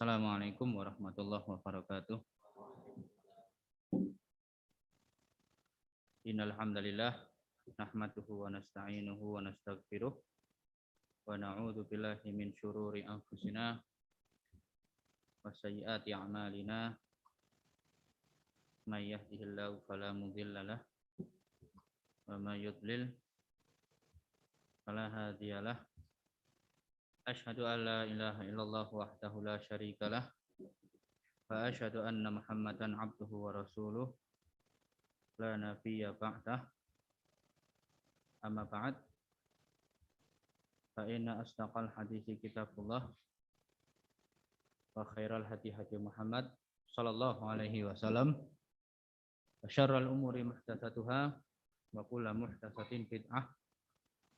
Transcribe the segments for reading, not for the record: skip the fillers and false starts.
Assalamualaikum warahmatullahi wabarakatuh. Innal hamdalillah nahmaduhu wa nasta'inuhu wa nastaghfiruh wa na'udzu billahi min syururi anfusina wa sayyiati a'malina. May yahdihillahu fala mudilla lahu wa may yudlil fala hadiyalah. Asyhadu an la ilaha illallah wahdahu la syarikalah wa asyhadu anna Muhammadan abduhu wa rasuluh la nabiyya ba'dah. Amma ba'd. Fa inna asdaqal hadithi kitabullah wa khairal hadi hadi Muhammad sallallahu alaihi wasallam wa syarrul umuri muhdatsatuha wa kullu muhdatsatin bid'ah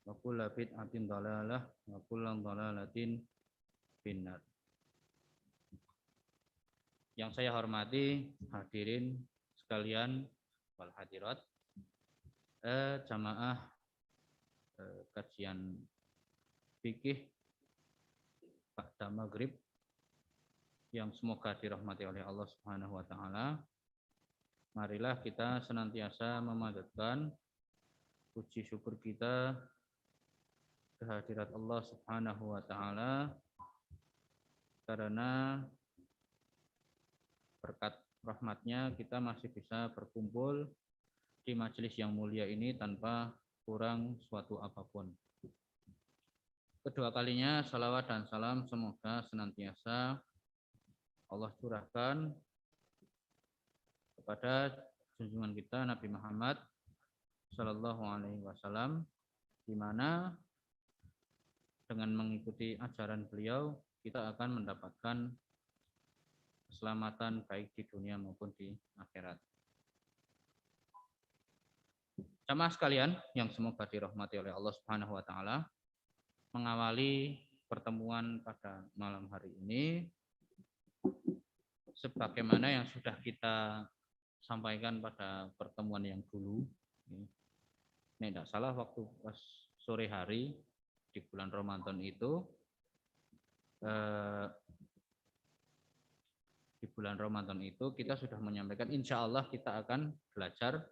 wa kullu bid'atin dhalalah wa kullu dhalalatin finnar. Yang saya hormati hadirin sekalian wal hadirat, jamaah kajian fikih ba'da maghrib yang semoga dirahmati oleh Allah Subhanahu wa taala. Marilah kita senantiasa memanjatkan puji syukur kita kehadirat Allah Subhanahu wa taala karena berkat rahmatnya kita masih bisa berkumpul di majelis yang mulia ini tanpa kurang suatu apapun. Kedua kalinya salawat dan salam semoga senantiasa Allah curahkan kepada junjungan kita Nabi Muhammad Sallallahu Alaihi Wasallam, di mana dengan mengikuti ajaran beliau kita akan mendapatkan keselamatan baik di dunia maupun di akhirat. Jamaah sekalian yang semoga dirahmati oleh Allah Subhanahu wa taala, mengawali pertemuan pada malam hari ini sebagaimana yang sudah kita sampaikan pada pertemuan yang dulu. Ini tidak salah, waktu pas sore hari di bulan Ramadan itu, di bulan Ramadan itu kita sudah menyampaikan insya Allah kita akan belajar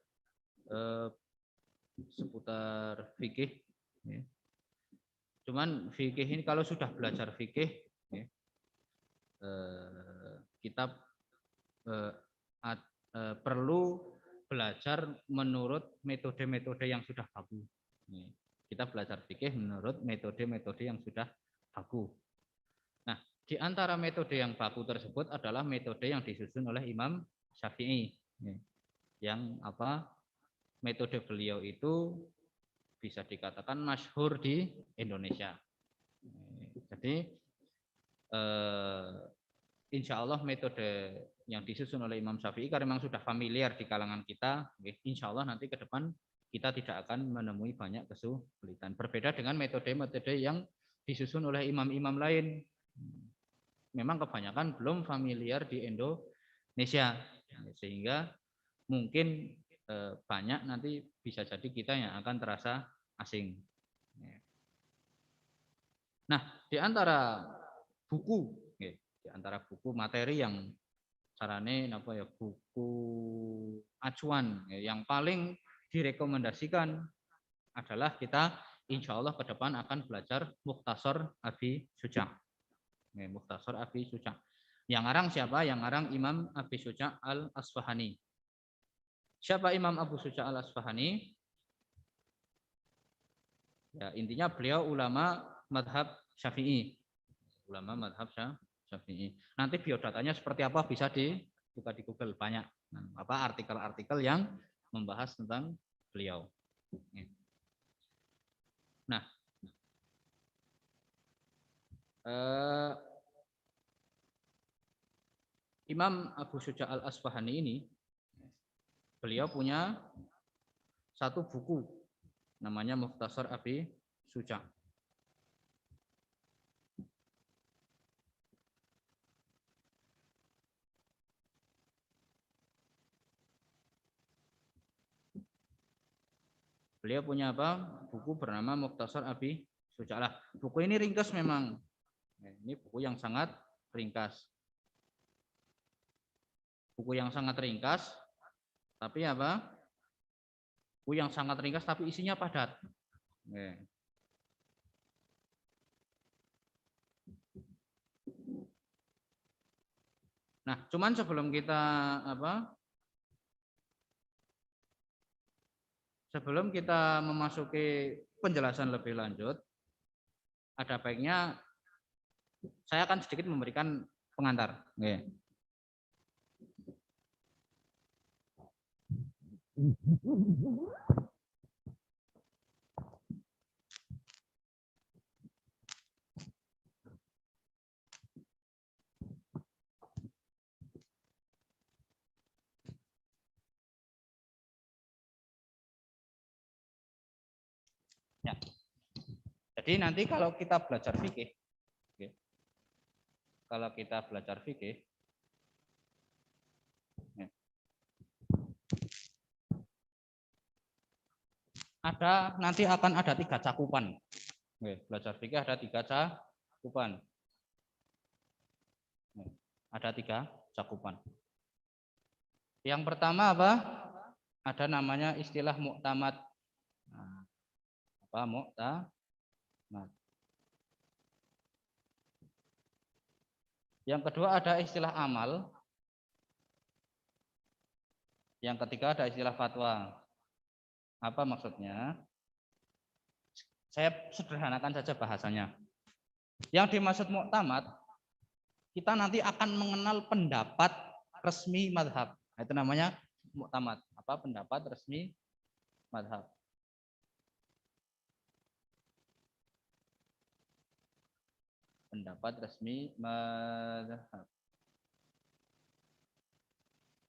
seputar fikih. Cuman fikih ini kalau sudah belajar fikih, kita perlu belajar menurut metode-metode yang sudah baku. Kita belajar fikih menurut metode-metode yang sudah baku. Nah, di antara metode yang baku tersebut adalah metode yang disusun oleh Imam Syafi'i. Yang metode beliau itu bisa dikatakan masyhur di Indonesia. Jadi insya Allah metode yang disusun oleh Imam Syafi'i karena memang sudah familiar di kalangan kita, insya Allah nanti ke depan kita tidak akan menemui banyak kesulitan. Berbeda dengan metode-metode yang disusun oleh imam-imam lain. Memang kebanyakan belum familiar di Indonesia, sehingga mungkin banyak nanti bisa jadi kita yang akan terasa asing. Nah, di antara buku materi yang carane buku acuan yang paling direkomendasikan adalah kita insya Allah ke depan akan belajar Mukhtasar Abi Syuja'. Mukhtasar Abi Syuja'. Yang ngarang siapa? Yang ngarang Imam Abi Syuja' Al-Asfahani. Siapa Imam Abu Syuja' Al-Asfahani? Ya, intinya beliau ulama madhab Syafi'i. Ulama madhab Syafi'i. Nanti biodatanya seperti apa bisa dibuka di Google, banyak artikel-artikel yang membahas tentang beliau. Nah, Imam Abu Syuja' Al-Asfahani ini beliau punya satu buku namanya Mukhtasar Abi Syuja'. Beliau punya buku bernama Mukhtasar Abi Syuja'. Buku ini ringkas memang. Ini buku yang sangat ringkas. Buku yang sangat ringkas, tapi apa? Buku yang sangat ringkas tapi isinya padat. Oke. Nah, cuman sebelum kita memasuki penjelasan lebih lanjut, ada baiknya saya akan sedikit memberikan pengantar. Oke. Ya. Jadi nanti kalau kita belajar fikih, nanti akan ada 3 cakupan. Belajar fikih ada 3 cakupan. Ada 3 cakupan. Yang pertama apa? Ada namanya istilah muktamad. Nah, apa muktamad? Yang kedua ada istilah amal. Yang ketiga ada istilah fatwa. Apa maksudnya? Saya sederhanakan saja bahasanya. Yang dimaksud muktamad, kita nanti akan mengenal pendapat resmi madhab. Itu namanya muktamad. Apa pendapat resmi madhab? Pendapat resmi madhab.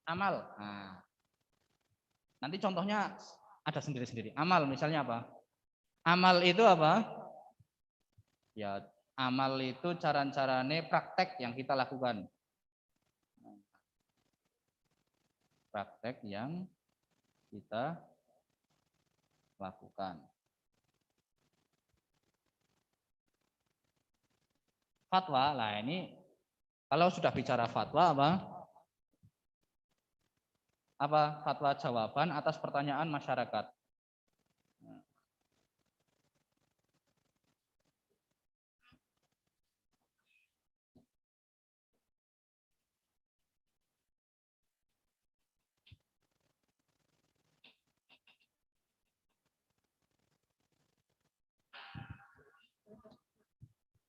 Amal. Nah, nanti contohnya ada sendiri-sendiri. Amal misalnya apa? Amal itu apa? Ya, amal itu cara-carane praktek yang kita lakukan. Praktek yang kita lakukan. Fatwa, lah ini kalau sudah bicara fatwa apa fatwa jawaban atas pertanyaan masyarakat.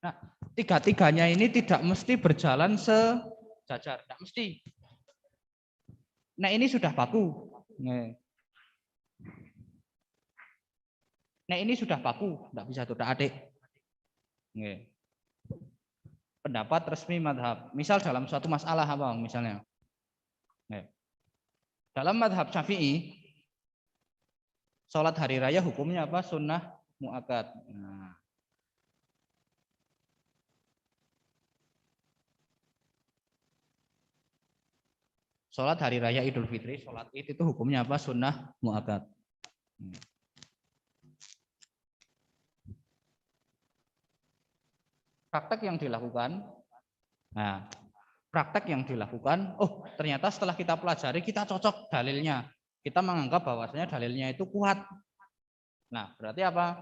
Nah, tiga-tiganya ini tidak mesti berjalan sejajar, tidak mesti. Nah, ini sudah baku. Nah, ini sudah baku, tidak bisa tidak adik. Pendapat resmi madhab. Misal dalam suatu masalah apa misalnya. Dalam madhab Syafi'i, sholat hari raya hukumnya apa? Sunnah mu'akkad. Nah. Sholat hari raya Idul Fitri, sholat Id itu hukumnya apa? Sunnah mu'akkad. Praktek yang dilakukan, nah, praktek yang dilakukan, oh ternyata setelah kita pelajari kita cocok dalilnya, kita menganggap bahwasanya dalilnya itu kuat. Nah, berarti apa?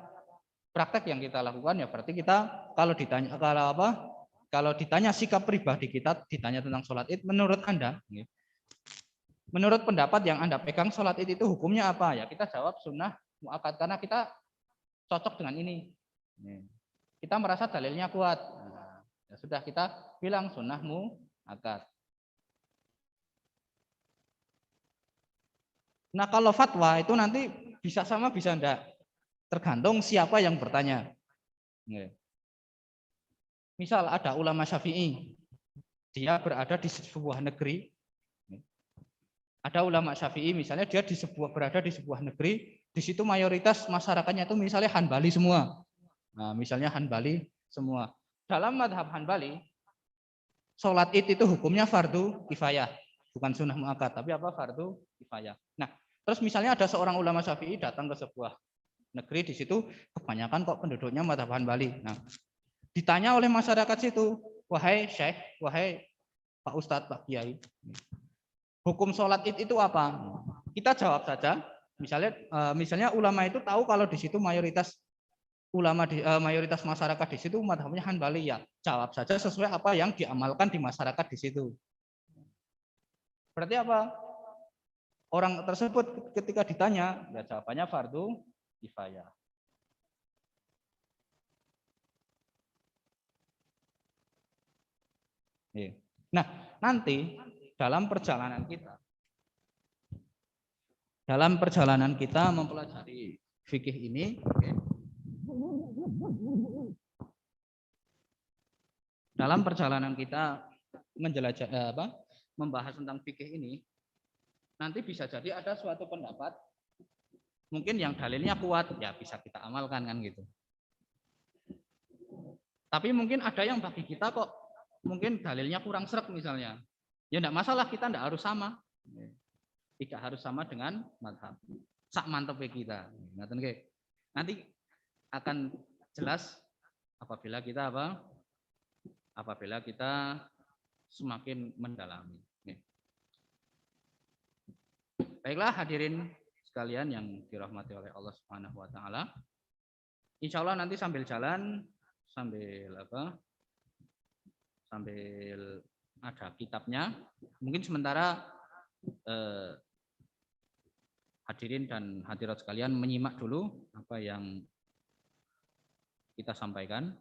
Praktek yang kita lakukan ya berarti kita kalau ditanya sikap pribadi kita, ditanya tentang sholat Id, menurut Anda, menurut pendapat yang Anda pegang sholat Id itu hukumnya apa? Ya kita jawab sunnah mu'akkad karena kita cocok dengan ini. Kita merasa dalilnya kuat. Nah, ya sudah kita bilang sunnah mu'akkad. Nah kalau fatwa itu nanti bisa sama bisa enggak. Tergantung siapa yang bertanya. Misal ada ulama Syafi'i. Dia berada di sebuah negeri. Ada ulama Syafi'i misalnya dia berada di sebuah negeri. Di situ mayoritas masyarakatnya itu misalnya Hanbali semua. Nah, misalnya Hanbali semua. Dalam madhab Hanbali, sholat Id itu hukumnya fardu kifayah. Bukan sunnah mu'akkad, tapi apa? Fardu kifayah. Nah, terus misalnya ada seorang ulama Syafi'i datang ke sebuah negeri, di situ kebanyakan kok penduduknya madhab Hanbali. Nah, ditanya oleh masyarakat situ, wahai syekh, wahai Pak Ustadz, Pak Kiai, Hukum sholat id itu apa? Kita jawab saja. Misalnya ulama itu tahu kalau di situ mayoritas mayoritas masyarakat di situ madhabnya Hanbali, ya jawab saja sesuai apa yang diamalkan di masyarakat di situ. Berarti apa? Orang tersebut ketika ditanya, ya jawabannya fardu kifayah. Nah, nanti dalam perjalanan kita mempelajari fikih ini, dalam perjalanan kita menjelajah membahas tentang fikih ini, nanti bisa jadi ada suatu pendapat mungkin yang dalilnya kuat, ya bisa kita amalkan kan gitu. Tapi mungkin ada yang bagi kita kok mungkin dalilnya kurang sreg misalnya. Ya enggak masalah, kita enggak harus sama. Tidak harus sama dengan madhab. Sak mantepnya kita. Nanti akan jelas apabila kita semakin mendalami. Baiklah hadirin sekalian yang dirahmati oleh Allah Subhanahu wa taala. Insya Allah nanti sambil jalan, sambil ada kitabnya. Mungkin sementara hadirin dan hadirat sekalian menyimak dulu apa yang kita sampaikan.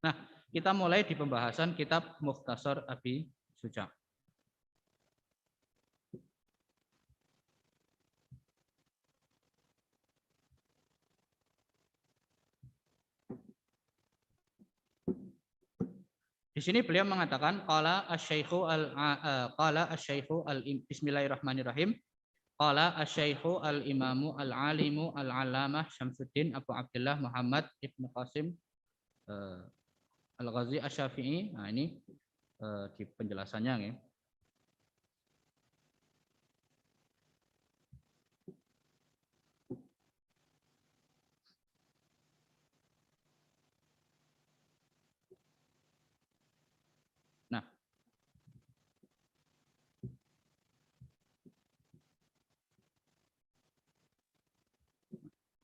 Nah, kita mulai di pembahasan kitab Mukhtasar Abi Suja'. Di sini beliau mengatakan qala asy-syaikhu bismillahirrahmanirrahim. Qala asy-syaikhu al-imamu al-alimu al-allamah Syamsuddin Abu Abdullah Muhammad Ibnu Qasim Al-Ghazi Asy-Syafi'i. Nah, ini di penjelasannya ya. Nah,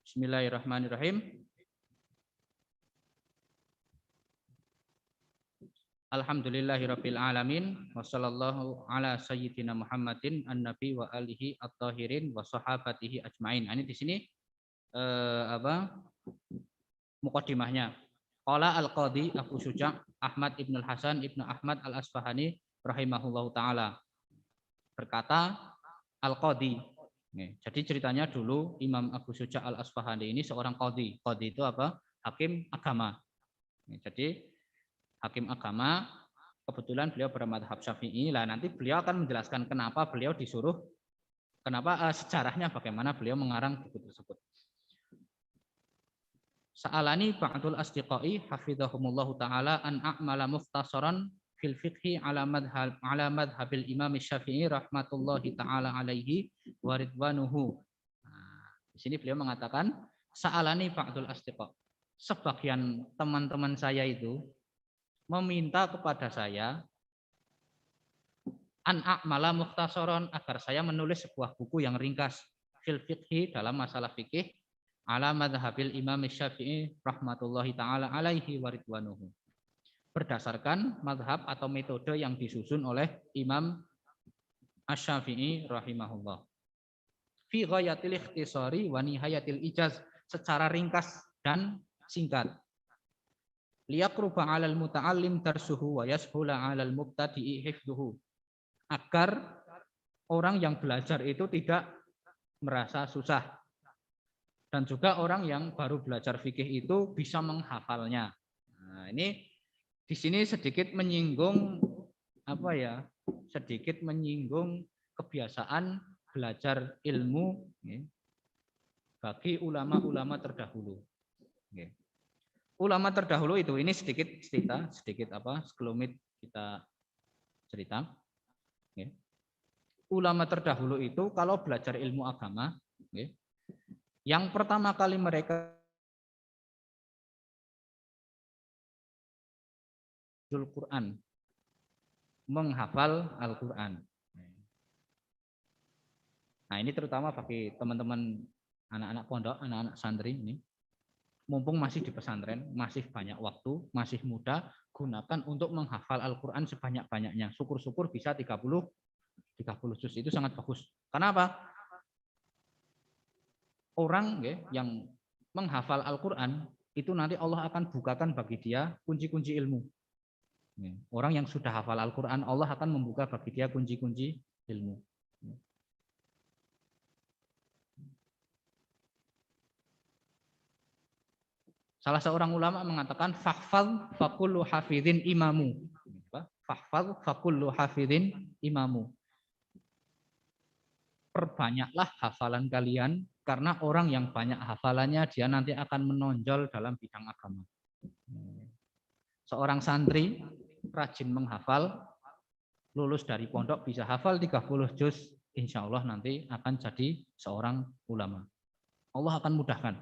bismillahirrahmanirrahim. Alhamdulillahirabbil alamin wassallallahu ala sayyidina Muhammadin an-nabi wa alihi at-tahirin wa sahabatihi ajmain. Ini di sini muqaddimahnya. Qala al-Qadhi Abu Suja' Ahmad Ibn Hasan Ibn Ahmad Al-Asfahani rahimahullahu taala. Berkata al-Qadhi. Jadi ceritanya dulu Imam Abu Suja' Al-Asfahani ini seorang qadhi. Qadhi itu apa? Hakim agama. Jadi hakim agama, kebetulan beliau bermadhab Syafi'i. Lah nanti beliau akan menjelaskan kenapa beliau disuruh, sejarahnya bagaimana beliau mengarang buku tersebut. Sa'alani ba'dul asdiqai hafizahumullahu taala an a'mala mukhtasaran fil fiqhi ala madhabil Imam Syafi'i rahmatullahi taala alaihi wa ridwanuhu. Nah, di sini beliau mengatakan sa'alani ba'dul asdiqa. Sebagian teman-teman saya itu meminta kepada saya an a'mala mukhtasaran, agar saya menulis sebuah buku yang ringkas fil fiqhi, dalam masalah fikih, ala madhabil Imam Syafi'i rahmatullahi taala alaihi wa ridwanuhu, berdasarkan madhab atau metode yang disusun oleh Imam Asy-Syafi'i rahimahullah. Fi ghayatil ikhtisari wa nihayatil ijaz, secara ringkas dan singkat. Liyaqruba 'alal muta'allim darsuhu wa yashula 'alal mubtadi'i hifdhuhu, agar orang yang belajar itu tidak merasa susah, dan juga orang yang baru belajar fikih itu bisa menghafalnya. Nah, ini di sini sedikit menyinggung sedikit menyinggung kebiasaan belajar ilmu bagi ulama-ulama terdahulu. Ulama terdahulu itu, ini sedikit sekelumit kita cerita. Ulama terdahulu itu kalau belajar ilmu agama, yang pertama kali mereka Al-Quran. menghafal Al-Qur'an. Nah, ini terutama bagi teman-teman anak-anak pondok, anak-anak santri ini. Mumpung masih di pesantren, masih banyak waktu, masih muda, gunakan untuk menghafal Al-Qur'an sebanyak-banyaknya. Syukur-syukur bisa 30 juz, itu sangat bagus. Kenapa? Orang yang menghafal Al-Qur'an itu nanti Allah akan bukakan bagi dia kunci-kunci ilmu. Orang yang sudah hafal Al-Qur'an, Allah akan membuka bagi dia kunci-kunci ilmu. Salah seorang ulama mengatakan fahfal fakullu hafidhin imamu. Fahfal fakullu hafidhin imamu. Perbanyaklah hafalan kalian karena orang yang banyak hafalannya dia nanti akan menonjol dalam bidang agama. Seorang santri rajin menghafal, lulus dari pondok bisa hafal 30 juz, insya Allah nanti akan jadi seorang ulama. Allah akan mudahkan.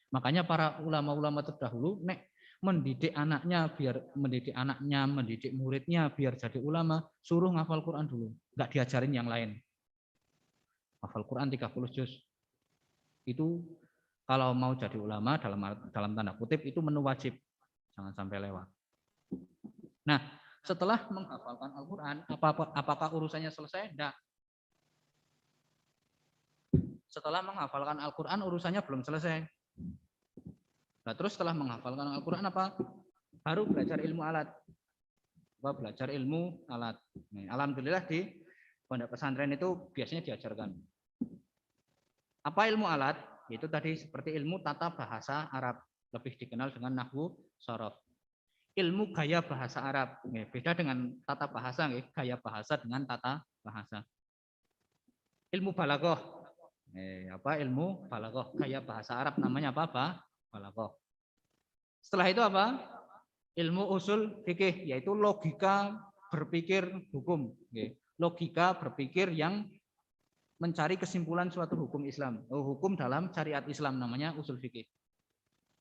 Makanya para ulama-ulama terdahulu mendidik anaknya, mendidik muridnya biar jadi ulama, suruh ngafal Quran dulu, nggak diajarin yang lain. Hafal Quran 30 juz. Itu kalau mau jadi ulama dalam tanda kutip itu menu wajib. Jangan sampai lewat. Nah, setelah menghafalkan Al-Quran, apakah urusannya selesai? Tidak. Setelah menghafalkan Al-Quran, urusannya belum selesai. Nah, terus setelah menghafalkan Al-Quran apa? Baru belajar ilmu alat. Belajar ilmu alat. Nah, alhamdulillah di pondok pesantren itu biasanya diajarkan. Apa ilmu alat? Itu tadi seperti ilmu tata bahasa Arab. Lebih dikenal dengan nahwu shorof. Ilmu gaya bahasa Arab. Beda dengan tata bahasa, gaya bahasa dengan tata bahasa. Ilmu balaghah. Ilmu balaghah, gaya bahasa Arab namanya apa? Balaghah. Setelah itu apa? Ilmu usul fikih, yaitu logika berpikir hukum. Logika berpikir yang mencari kesimpulan suatu hukum Islam. Hukum dalam syariat Islam namanya usul fikih.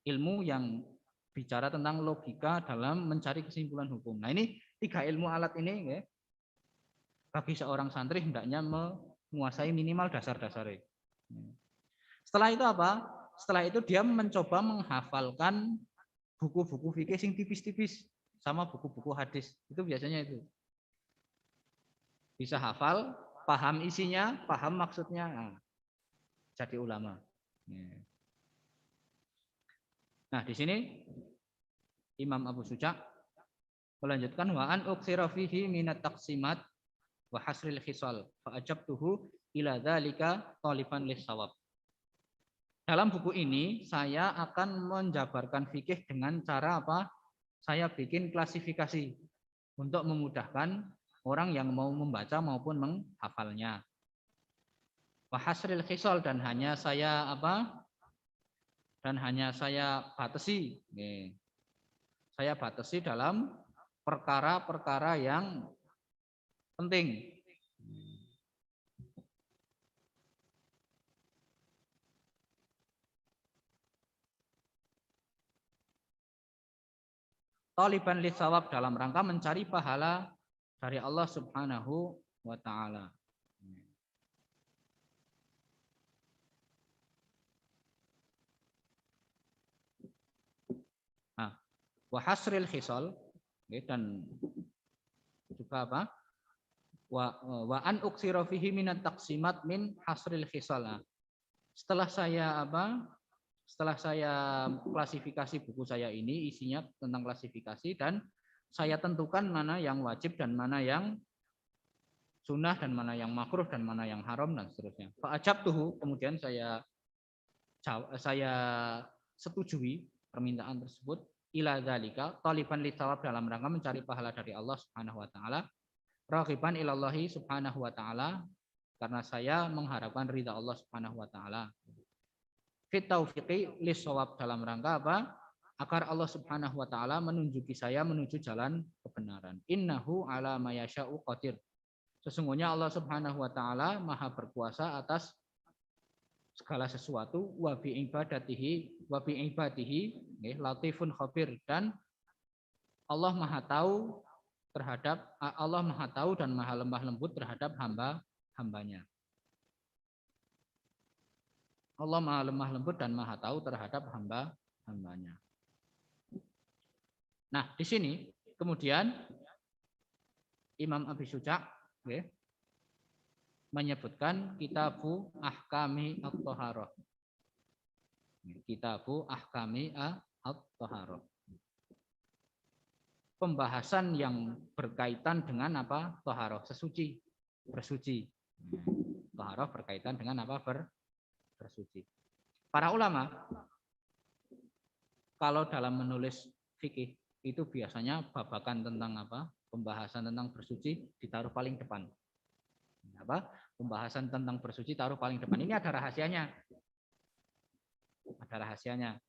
Ilmu yang bicara tentang logika dalam mencari kesimpulan hukum. Nah, ini 3 ilmu alat ini bagi seorang santri hendaknya menguasai minimal dasar-dasarnya. Setelah itu apa? Setelah itu dia mencoba menghafalkan buku-buku fikih sing tipis-tipis sama buku-buku hadis. Itu biasanya itu. Bisa hafal, paham isinya, paham maksudnya. Nah, jadi ulama. Nah, di sini Imam Abu Suja melanjutkan wa an uksira fihi minat taqsimat wa hasril khisal fa ajabtuhu ila dzalika taliban lis-shawab. Dalam buku ini saya akan menjabarkan fikih dengan cara apa? Saya bikin klasifikasi untuk memudahkan orang yang mau membaca maupun menghafalnya. Wa hasril khisal dan hanya saya batasi. Saya batasi dalam perkara-perkara yang penting. Taliban lisawab dalam rangka mencari pahala dari Allah Subhanahu wa taala. Nah, wa hasril khisal dan juga apa? Wa an uksira fihi minat taqsimat min hasril khisal. Setelah saya klasifikasi buku saya ini isinya tentang klasifikasi dan saya tentukan mana yang wajib dan mana yang sunnah dan mana yang makruh dan mana yang haram dan seterusnya. Fa'ajabtuhu, kemudian saya setujui permintaan tersebut ila dzalika taliban lisawab dalam rangka mencari pahala dari Allah Subhanahu wa taala, raghiban ilallahi Subhanahu wa taala karena saya mengharapkan ridha Allah Subhanahu wa taala. Fit taufiqi lisawab dalam rangka apa? Agar Allah Subhanahu wa taala menunjuki saya menuju jalan kebenaran. Innahu ala ma yasha'u qadir. Sesungguhnya Allah Subhanahu wa taala Maha berkuasa atas segala sesuatu, wa bi ibadihi latifun khabir, dan Allah Maha tahu terhadap Allah Maha tahu dan Maha lemah lembut terhadap hambanya. Allah Maha lemah lembut dan Maha tahu terhadap hambanya. Nah, di sini kemudian Imam Abi Syuja menyebutkan Kitabu Ahkami At-Thaharah. Kitabu Ahkami At-Thaharah. Pembahasan yang berkaitan dengan apa? Thaharah, sesuci, bersuci. Thaharah berkaitan dengan apa? Bersuci. Para ulama kalau dalam menulis fikih itu biasanya babakan tentang apa? Pembahasan tentang bersuci ditaruh paling depan. Apa? Pembahasan tentang bersuci taruh paling depan. Ini ada rahasianya. Ada rahasianya.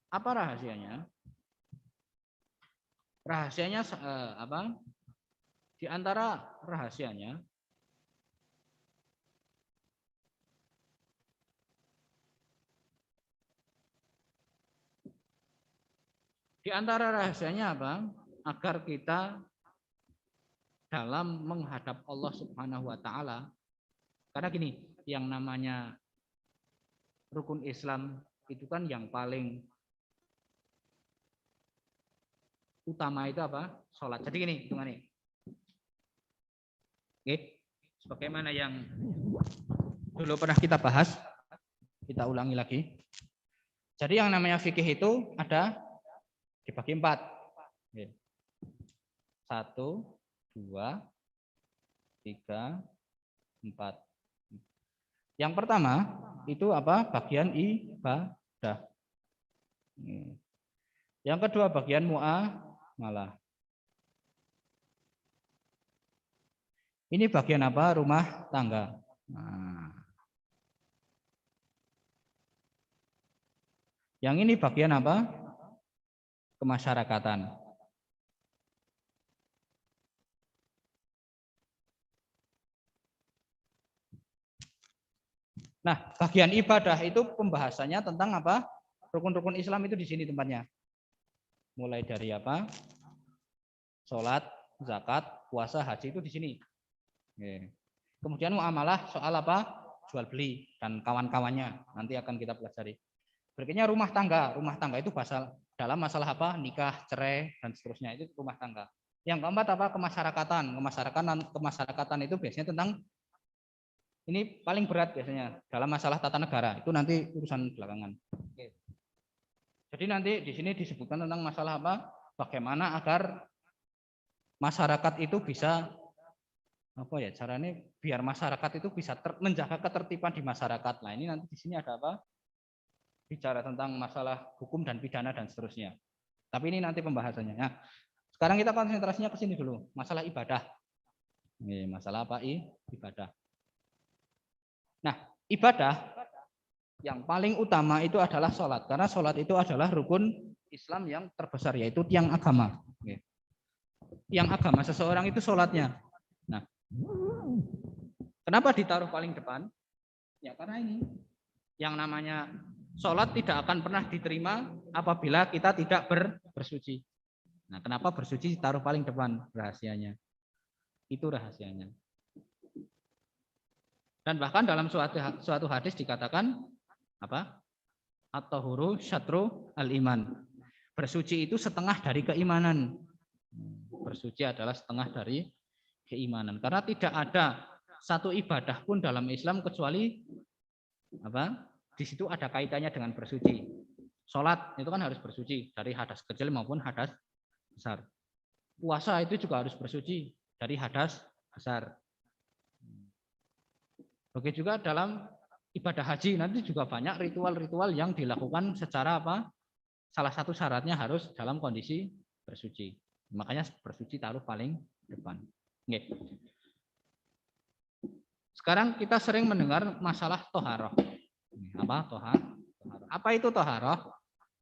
Apa rahasianya? Rahasianya apa? Di antara rahasianya apa? Agar kita dalam menghadap Allah Subhanahu wa taala. Karena gini, yang namanya rukun Islam itu kan yang paling utama itu apa? Sholat. Jadi gini, hitungannya. Oke. Sebagaimana yang dulu pernah kita bahas, kita ulangi lagi. Jadi yang namanya fikih itu ada dibagi 4. 1, 2, 3, 4. Yang pertama itu apa? Bagian ibadah. Yang kedua bagian muamalah. Ini bagian apa? Rumah tangga. Nah. Yang ini bagian apa? Kemasyarakatan. Nah, bagian ibadah itu pembahasannya tentang apa? Rukun-rukun Islam itu di sini tempatnya. Mulai dari apa? Sholat, zakat, puasa, haji itu di sini. Kemudian muamalah soal apa? Jual beli dan kawan-kawannya. Nanti akan kita pelajari. Berikutnya rumah tangga. Rumah tangga itu dalam masalah apa? Nikah, cerai, dan seterusnya. Itu rumah tangga. Yang keempat apa? Kemasyarakatan. Kemasyarakatan itu biasanya tentang ini paling berat biasanya dalam masalah tata negara. Itu nanti urusan belakangan. Oke. Jadi nanti di sini disebutkan tentang masalah apa? Bagaimana agar masyarakat itu bisa apa ya? Caranya biar masyarakat itu bisa menjaga ketertiban di masyarakat. Nah, ini nanti di sini ada apa? Bicara tentang masalah hukum dan pidana dan seterusnya. Tapi ini nanti pembahasannya. Nah, sekarang kita konsentrasinya ke sini dulu, masalah ibadah. Ini masalah apa? Ibadah. Nah, ibadah yang paling utama itu adalah sholat. Karena sholat itu adalah rukun Islam yang terbesar, yaitu tiang agama. Tiang agama seseorang itu sholatnya. Nah, kenapa ditaruh paling depan? Ya karena ini, yang namanya sholat tidak akan pernah diterima apabila kita tidak bersuci. Nah, kenapa bersuci ditaruh paling depan? Rahasianya. Itu rahasianya. Dan bahkan dalam suatu hadis dikatakan apa? At-tahuru syatru al-iman. Bersuci itu setengah dari keimanan. Bersuci adalah setengah dari keimanan. Karena tidak ada satu ibadah pun dalam Islam kecuali apa? Di situ ada kaitannya dengan bersuci. Sholat itu kan harus bersuci dari hadas kecil maupun hadas besar. Puasa itu juga harus bersuci dari hadas besar. Begitu juga dalam ibadah haji nanti juga banyak ritual-ritual yang dilakukan secara apa? Salah satu syaratnya harus dalam kondisi bersuci. Makanya bersuci taruh paling depan. Oke. Sekarang kita sering mendengar masalah toharoh. Apa toharoh? Apa itu toharoh?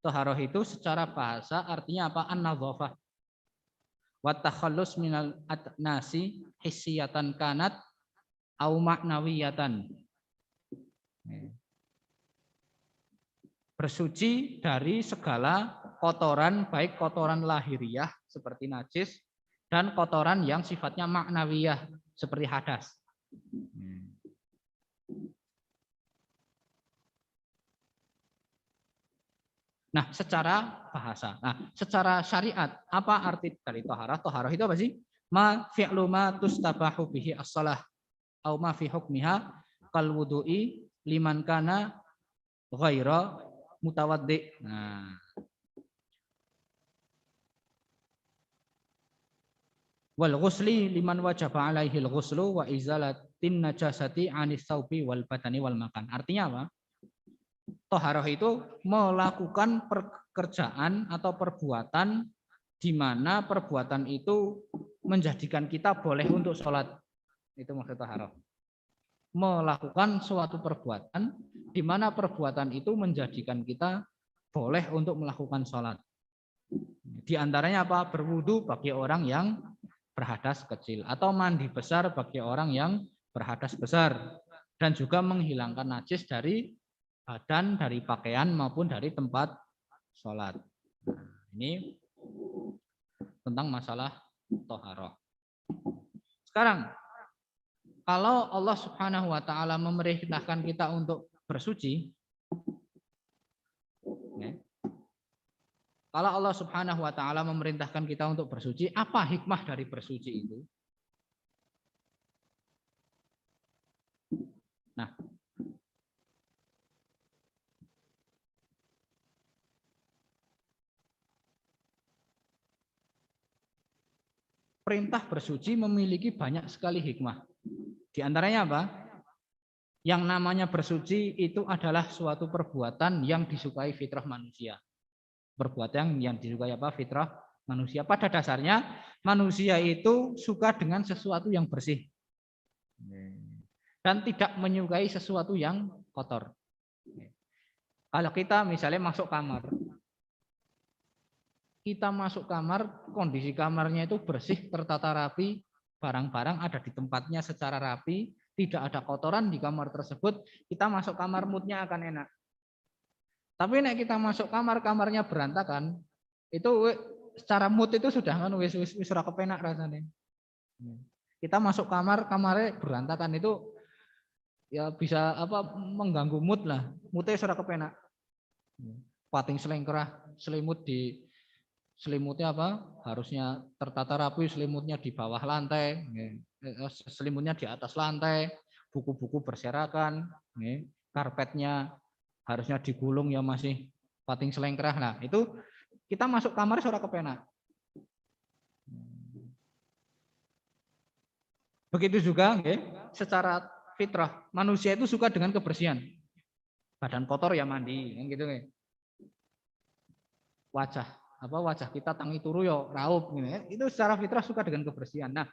Toharoh itu secara bahasa artinya apa? An-nadhafah. Wa takhallus minal adnasi hissiyatan kanat au ma'nawiyatan. Bersuci dari segala kotoran, baik kotoran lahiriah seperti najis dan kotoran yang sifatnya maknawiyah seperti hadas. Nah, secara bahasa. Nah, secara syariat, apa arti dari toharah? Toharah itu apa sih? Ma fi'lu ma tustabahu bihi as-salah au ma fi hukmiha kal wudu'i liman kana ghaira mutawaddi. Nah, wal ghusli liman wajaba alaihi al-ghuslu wa izalatin najasati 'anis thawbi wal badani wal makan. Artinya apa? Toharoh itu melakukan pekerjaan atau perbuatan di mana perbuatan itu menjadikan kita boleh untuk sholat. Itu maksud toharoh. Melakukan suatu perbuatan di mana perbuatan itu menjadikan kita boleh untuk melakukan sholat. Di antaranya apa? Berwudu bagi orang yang berhadas kecil atau mandi besar bagi orang yang berhadas besar dan juga menghilangkan najis dari badan, dari pakaian maupun dari tempat sholat. Ini tentang masalah toharoh. Sekarang, kalau Allah Subhanahu Wa Taala memerintahkan kita untuk bersuci, kalau Allah Subhanahu Wa Taala memerintahkan kita untuk bersuci, apa hikmah dari bersuci itu? Nah, perintah bersuci memiliki banyak sekali hikmah. Di antaranya apa? Yang namanya bersuci itu adalah suatu perbuatan yang disukai fitrah manusia. Perbuatan yang disukai apa? Fitrah manusia. Pada dasarnya manusia itu suka dengan sesuatu yang bersih. Dan tidak menyukai sesuatu yang kotor. Kalau kita misalnya masuk kamar, kita masuk kamar, kondisi kamarnya itu bersih, tertata rapi, barang-barang ada di tempatnya secara rapi, tidak ada kotoran di kamar tersebut, kita masuk kamar moodnya akan enak. Tapi nek kita masuk kamar, kamarnya berantakan, itu secara mood itu sudah kan wis ora kepenak rasanya. Kita masuk kamar, kamarnya berantakan itu ya bisa apa mengganggu mood lah, moodnya ora kepenak. Pating selengkerah, selimutnya apa? Harusnya tertata rapi, selimutnya di bawah lantai, selimutnya di atas lantai, buku-buku berserakan, karpetnya harusnya digulung ya masih pating selengkerah. Nah, itu kita masuk kamar suara kepenak. Begitu juga secara fitrah, manusia itu suka dengan kebersihan. Badan kotor ya mandi, kan gitu wajah kita tangi turu yo raup gitu ya. Itu secara fitrah suka dengan kebersihan. Nah,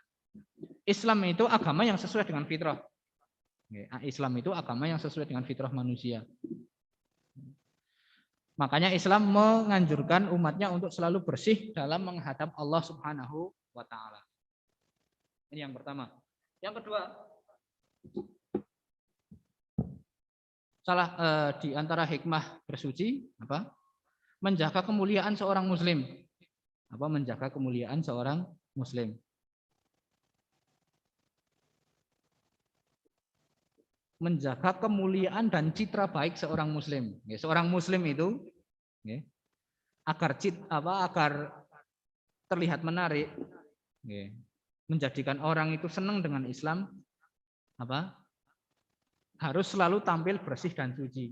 Islam itu agama yang sesuai dengan fitrah. Islam itu agama yang sesuai dengan fitrah manusia. Makanya Islam menganjurkan umatnya untuk selalu bersih dalam menghadap Allah Subhanahu wa taala. Ini yang pertama. Yang kedua, di antara hikmah bersuci apa? Menjaga kemuliaan seorang muslim. Apa menjaga kemuliaan seorang muslim? Menjaga kemuliaan dan citra baik seorang muslim. Seorang muslim itu agar terlihat menarik, menjadikan orang itu senang dengan Islam, apa? Harus selalu tampil bersih dan suci.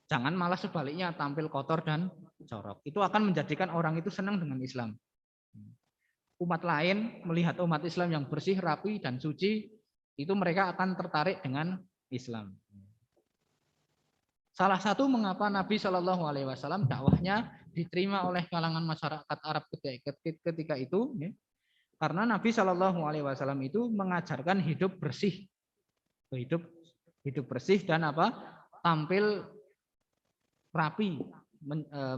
Jangan malah sebaliknya tampil kotor dan jorok. Itu akan menjadikan orang itu senang dengan Islam. Umat lain melihat umat Islam yang bersih, rapi, dan suci, itu mereka akan tertarik dengan Islam. Salah satu mengapa Nabi Shallallahu Alaihi Wasallam dakwahnya diterima oleh kalangan masyarakat Arab ketika itu, karena Nabi Shallallahu Alaihi Wasallam itu mengajarkan hidup bersih, hidup hidup bersih dan apa? Tampil rapi,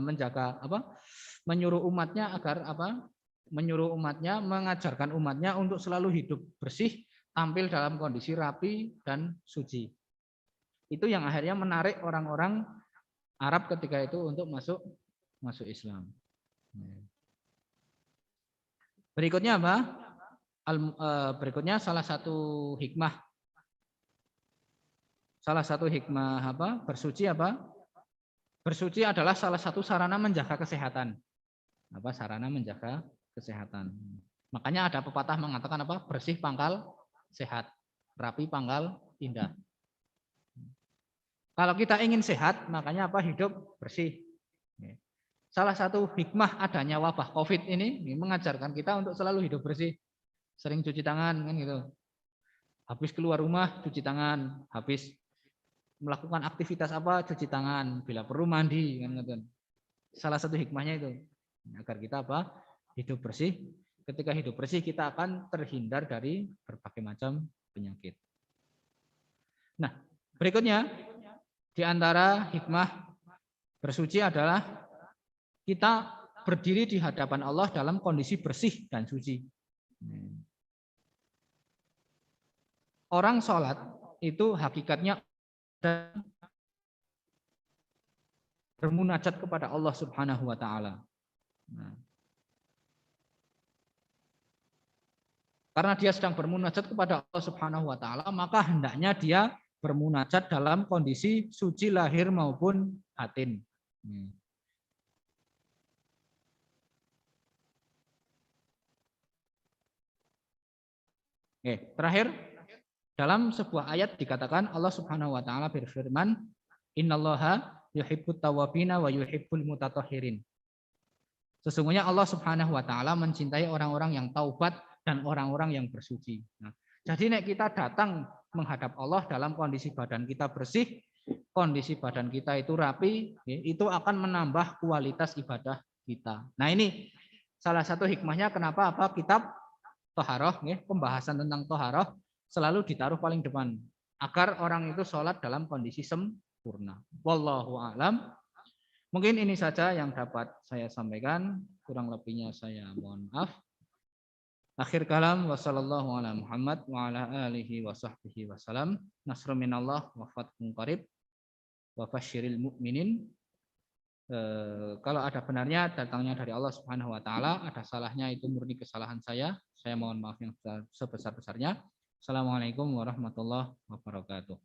menjaga apa? Menyuruh umatnya agar apa? Menyuruh umatnya, mengajarkan umatnya untuk selalu hidup bersih, tampil dalam kondisi rapi dan suci. Itu yang akhirnya menarik orang-orang Arab ketika itu untuk masuk Islam. Berikutnya apa? Berikutnya salah satu hikmah apa? Bersuci apa? Bersuci adalah salah satu sarana menjaga kesehatan. Apa? Sarana menjaga kesehatan. Makanya ada pepatah mengatakan apa? Bersih pangkal sehat, rapi pangkal indah. Kalau kita ingin sehat, makanya apa? Hidup bersih. Salah satu hikmah adanya wabah COVID ini mengajarkan kita untuk selalu hidup bersih. Sering cuci tangan kan gitu. Habis keluar rumah cuci tangan, habis melakukan aktivitas apa cuci tangan, bila perlu mandi kan gitu. Salah satu hikmahnya itu agar kita apa? Hidup bersih. Ketika hidup bersih kita akan terhindar dari berbagai macam penyakit. Nah, berikutnya di antara hikmah bersuci adalah kita berdiri di hadapan Allah dalam kondisi bersih dan suci. Orang sholat itu hakikatnya bermunajat kepada Allah Subhanahu wa taala. Karena dia sedang bermunajat kepada Allah Subhanahu wa taala, maka hendaknya dia bermunajat dalam kondisi suci lahir maupun batin. Oke, terakhir dalam sebuah ayat dikatakan Allah Subhanahu wa taala berfirman, "Innallaha yuhibbut tawwabina wa yuhibbul mutatahhirin." Sesungguhnya Allah Subhanahu wa taala mencintai orang-orang yang taubat dan orang-orang yang bersuci. Nah, jadi nek kita datang menghadap Allah dalam kondisi badan kita bersih, kondisi badan kita itu rapi, itu akan menambah kualitas ibadah kita. Nah, ini salah satu hikmahnya kenapa apa kitab Toharoh, pembahasan tentang Toharoh selalu ditaruh paling depan agar orang itu sholat dalam kondisi sempurna. Wallahu a'lam. Mungkin ini saja yang dapat saya sampaikan, kurang lebihnya saya mohon maaf. Akhir kalam wassallallahu ala Muhammad wa ala alihi wa sahbihi wasallam. Nasrun minallah wa fathun qarib wa fasyiril mu'minin. Kalau ada benarnya datangnya dari Allah Subhanahu wa taala, ada salahnya itu murni kesalahan saya. Saya mohon maaf yang sebesar-besarnya. Assalamualaikum warahmatullahi wabarakatuh.